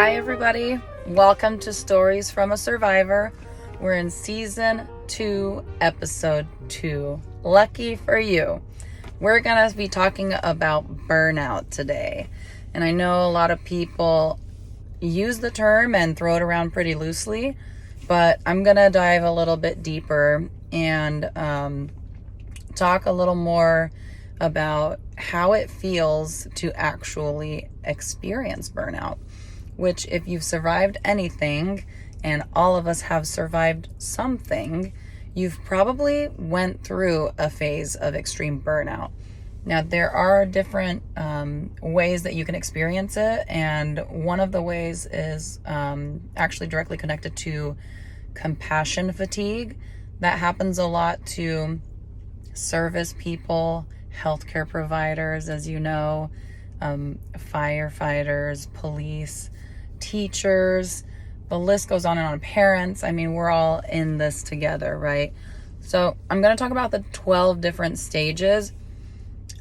Hi everybody, welcome to Stories from a Survivor. We're in season 2, episode 2. Lucky for you. We're going to be talking about burnout today. And I know a lot of people use the term and throw it around pretty loosely, but I'm going to dive a little bit deeper and talk a little more about how it feels to actually experience burnout. Which, if you've survived anything, and all of us have survived something, you've probably went through a phase of extreme burnout. Now, there are different ways that you can experience it, and one of the ways is actually directly connected to compassion fatigue. That happens a lot to service people, healthcare providers, as you know, firefighters, police, teachers, the list goes on and on, parents. I mean, we're all in this together, right? So I'm going to talk about the 12 different stages.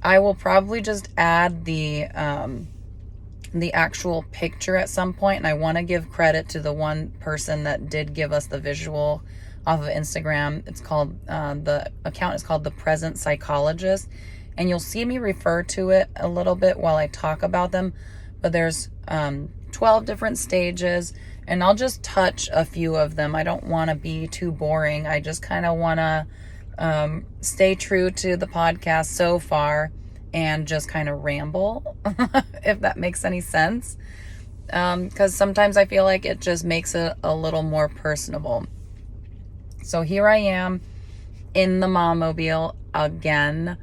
I will probably just add the actual picture at some point, and I want to give credit to the one person that did give us the visual off of Instagram. It's called, the account is called The Present Psychologist, and you'll see me refer to it a little bit while I talk about them, but there's 12 different stages, and I'll just touch a few of them. I don't want to be too boring. I just kind of want to stay true to the podcast so far and just kind of ramble, if that makes any sense, because sometimes I feel like it just makes it a little more personable. So here I am in the Mommobile again.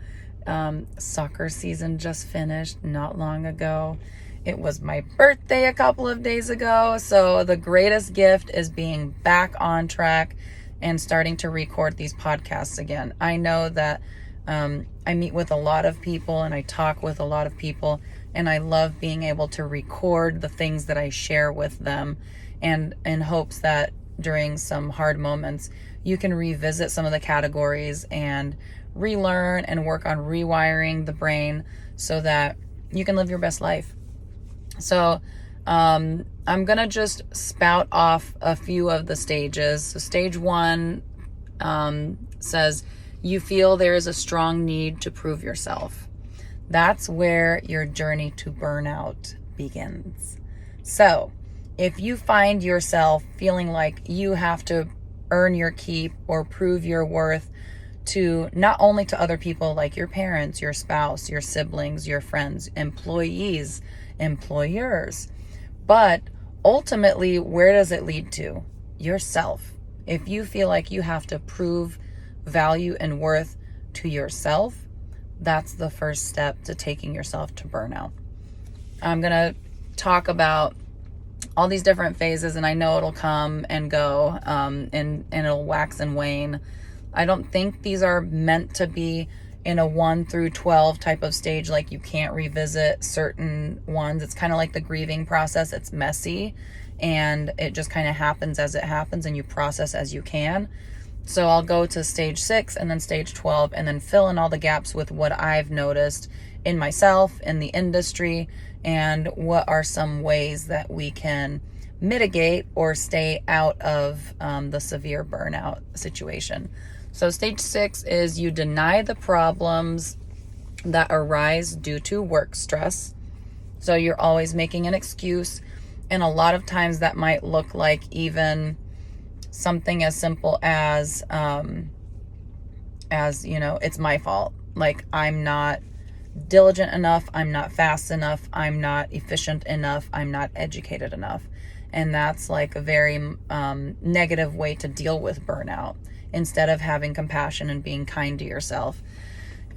Soccer season just finished not long ago. It was my birthday a couple of days ago, so the greatest gift is being back on track and starting to record these podcasts again. I know that I meet with a lot of people and I talk with a lot of people, and I love being able to record the things that I share with them, and in hopes that during some hard moments, you can revisit some of the categories and relearn and work on rewiring the brain so that you can live your best life. So I'm going to just spout off a few of the stages. So stage 1 says you feel there is a strong need to prove yourself. That's where your journey to burnout begins. So if you find yourself feeling like you have to earn your keep or prove your worth to not only to other people like your parents, your spouse, your siblings, your friends, employees, employers, but ultimately, where does it lead to? Yourself. If you feel like you have to prove value and worth to yourself, that's the first step to taking yourself to burnout. I'm going to talk about all these different phases, and I know it'll come and go, and it'll wax and wane. I don't think these are meant to be in a 1 through 12 type of stage, like you can't revisit certain ones. It's kind of like the grieving process. It's messy, and it just kind of happens as it happens, and you process as you can. So I'll go to stage 6 and then stage 12, and then fill in all the gaps with what I've noticed in myself, in the industry, and what are some ways that we can mitigate or stay out of the severe burnout situation. So stage 6 is you deny the problems that arise due to work stress. So you're always making an excuse. And a lot of times that might look like even something as simple as it's my fault. Like, I'm not diligent enough. I'm not fast enough. I'm not efficient enough. I'm not educated enough. And that's like a very negative way to deal with burnout, instead of having compassion and being kind to yourself.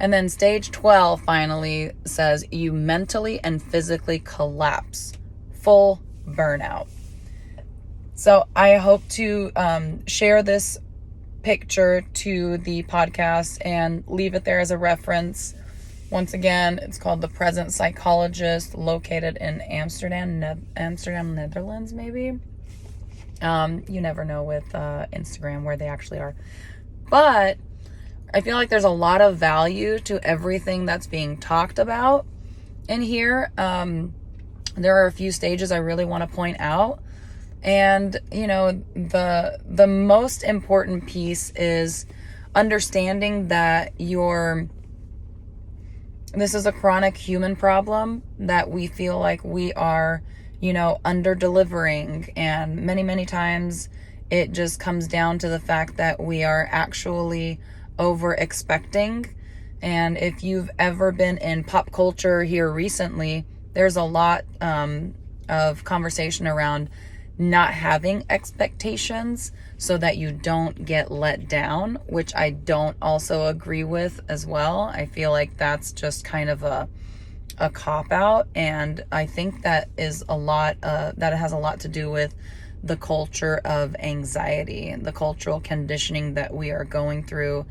And then stage 12 finally says you mentally and physically collapse, full burnout. So I hope to share this picture to the podcast and leave it there as a reference. Once again, it's called The Present Psychologist, located in Amsterdam, Netherlands, maybe. You never know with Instagram where they actually are. But I feel like there's a lot of value to everything that's being talked about in here. there are a few stages I really want to point out. And, the most important piece is understanding that this is a chronic human problem, that we feel like we are, under delivering. And many, many times it just comes down to the fact that we are actually over expecting. And if you've ever been in pop culture here recently, there's a lot of conversation around not having expectations so that you don't get let down, which I don't also agree with as well. I feel like that's just kind of a cop-out, and I think that is that has a lot to do with the culture of anxiety, the cultural conditioning that we are going through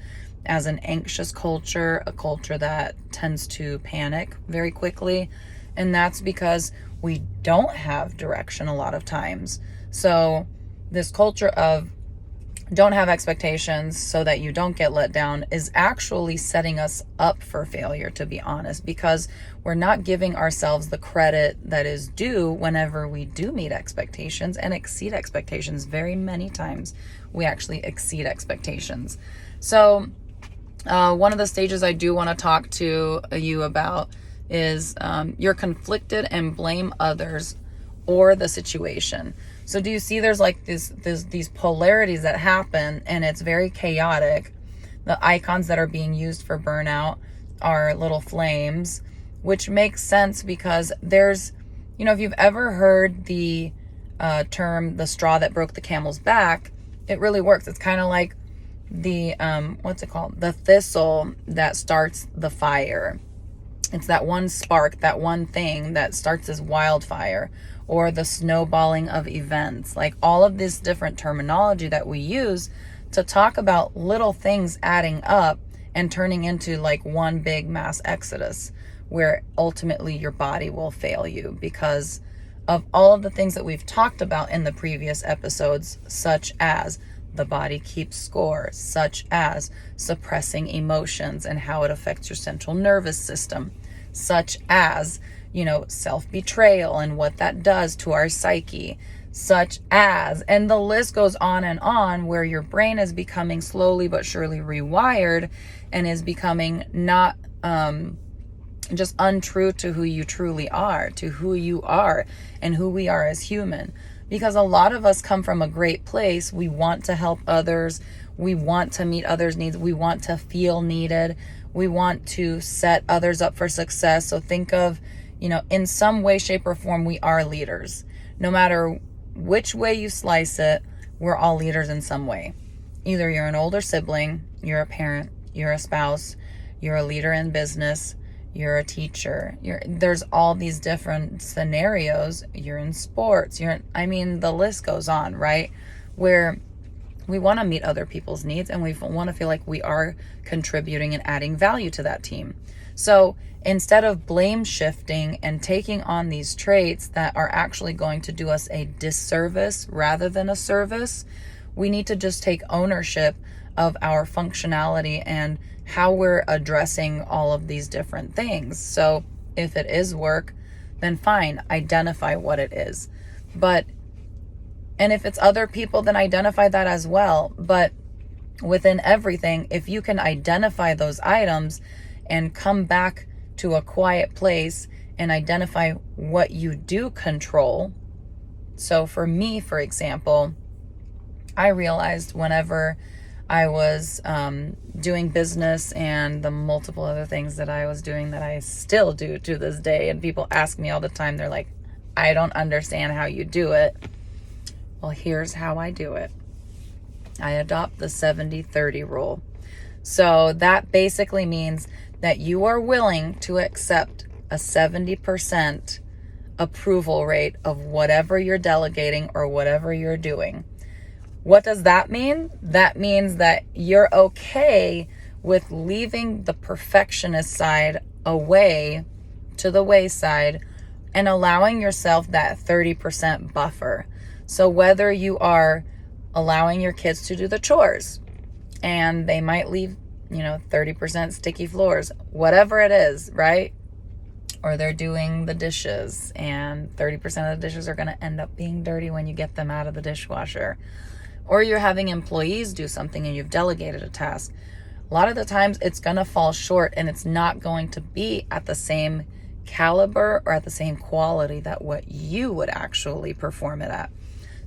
as an anxious culture, a culture that tends to panic very quickly. And that's because we don't have direction a lot of times. So this culture of don't have expectations so that you don't get let down is actually setting us up for failure, to be honest, because we're not giving ourselves the credit that is due whenever we do meet expectations and exceed expectations. Very many times we actually exceed expectations. So one of the stages I do want to talk to you about is you're conflicted and blame others or the situation. So do you see there's like these polarities that happen, and it's very chaotic. The icons that are being used for burnout are little flames, which makes sense because there's, if you've ever heard the term, the straw that broke the camel's back, it really works. It's kind of like the, what's it called? The thistle that starts the fire. It's that one spark, that one thing that starts this wildfire, or the snowballing of events. Like all of this different terminology that we use to talk about little things adding up and turning into like one big mass exodus, where ultimately your body will fail you because of all of the things that we've talked about in the previous episodes, such as the body keeps score, such as suppressing emotions and how it affects your central nervous system, such as, self-betrayal and what that does to our psyche, such as, and the list goes on, where your brain is becoming slowly but surely rewired and is becoming not just untrue to who you truly are, to who you are and who we are as human. Because a lot of us come from a great place. We want to help others. We want to meet others' needs. We want to feel needed. We want to set others up for success. So think of, in some way, shape, or form, we are leaders. No matter which way you slice it, we're all leaders in some way. Either you're an older sibling, you're a parent, you're a spouse, you're a leader in business, you're a teacher, there's all these different scenarios. You're in sports, the list goes on, right? Where we want to meet other people's needs and we want to feel like we are contributing and adding value to that team. So instead of blame shifting and taking on these traits that are actually going to do us a disservice rather than a service, we need to just take ownership of our functionality and how we're addressing all of these different things. So if it is work, then fine, identify what it is. And if it's other people, then identify that as well. But within everything, if you can identify those items and come back to a quiet place and identify what you do control. So for me, for example, I realized whenever I was doing business and the multiple other things that I was doing that I still do to this day, and people ask me all the time, they're like, I don't understand how you do it. Well, here's how I do it. I adopt the 70-30 rule. So that basically means that you are willing to accept a 70% approval rate of whatever you're delegating or whatever you're doing. What does that mean? That means that you're okay with leaving the perfectionist side away to the wayside and allowing yourself that 30% buffer. So whether you are allowing your kids to do the chores and they might leave, 30% sticky floors, whatever it is, right? or they're doing the dishes and 30% of the dishes are going to end up being dirty when you get them out of the dishwasher, or you're having employees do something and you've delegated a task. A lot of the times it's going to fall short and it's not going to be at the same caliber or at the same quality that what you would actually perform it at.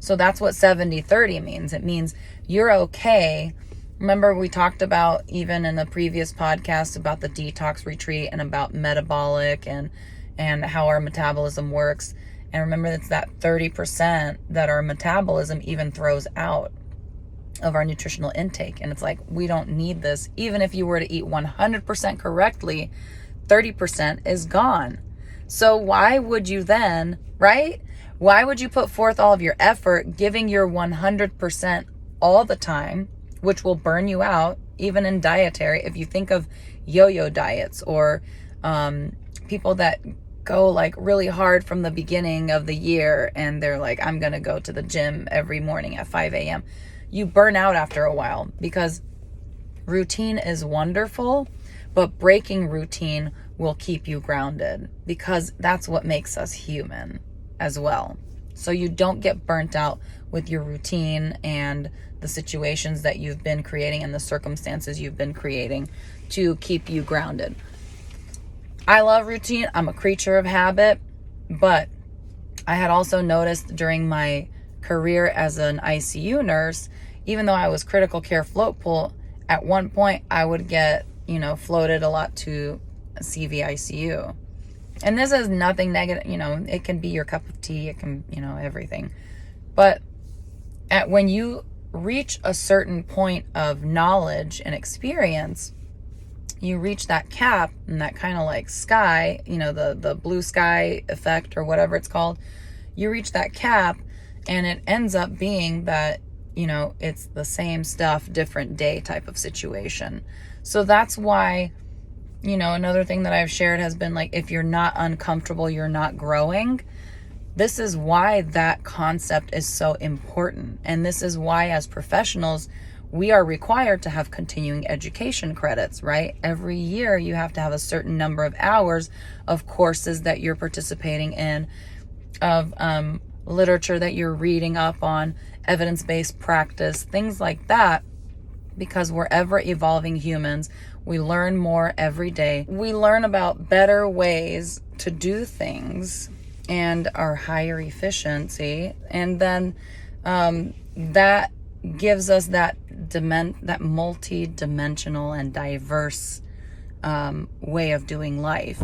So that's what 70-30 means. It means you're okay. Remember, we talked about, even in the previous podcast, about the detox retreat and about metabolic and how our metabolism works. And remember, it's that 30% that our metabolism even throws out of our nutritional intake. And it's like, we don't need this. Even if you were to eat 100% correctly, 30% is gone. So why would you then, right? Why would you put forth all of your effort giving your 100% all the time, which will burn you out, even in dietary? If you think of yo-yo diets, or people that go like really hard from the beginning of the year and they're like, I'm going to go to the gym every morning at 5 a.m. You burn out after a while, because routine is wonderful, but breaking routine will keep you grounded, because that's what makes us human as well. So you don't get burnt out with your routine and the situations that you've been creating and the circumstances you've been creating to keep you grounded. I love routine. I'm a creature of habit, but I had also noticed during my career as an ICU nurse, even though I was critical care float pool, at one point I would get, floated a lot to CVICU. And this is nothing negative, it can be your cup of tea, it can, everything. But when you reach a certain point of knowledge and experience, you reach that cap and that kind of like sky, the blue sky effect or whatever it's called. You reach that cap and it ends up being that, it's the same stuff, different day type of situation. So that's why, another thing that I've shared has been like, if you're not uncomfortable, you're not growing. This is why that concept is so important. And this is why, as professionals, we are required to have continuing education credits, right? Every year you have to have a certain number of hours of courses that you're participating in, of literature that you're reading up on, evidence-based practice, things like that, because we're ever evolving humans. We learn more every day. We learn about better ways to do things and our higher efficiency. And then that gives us that multi-dimensional and diverse way of doing life.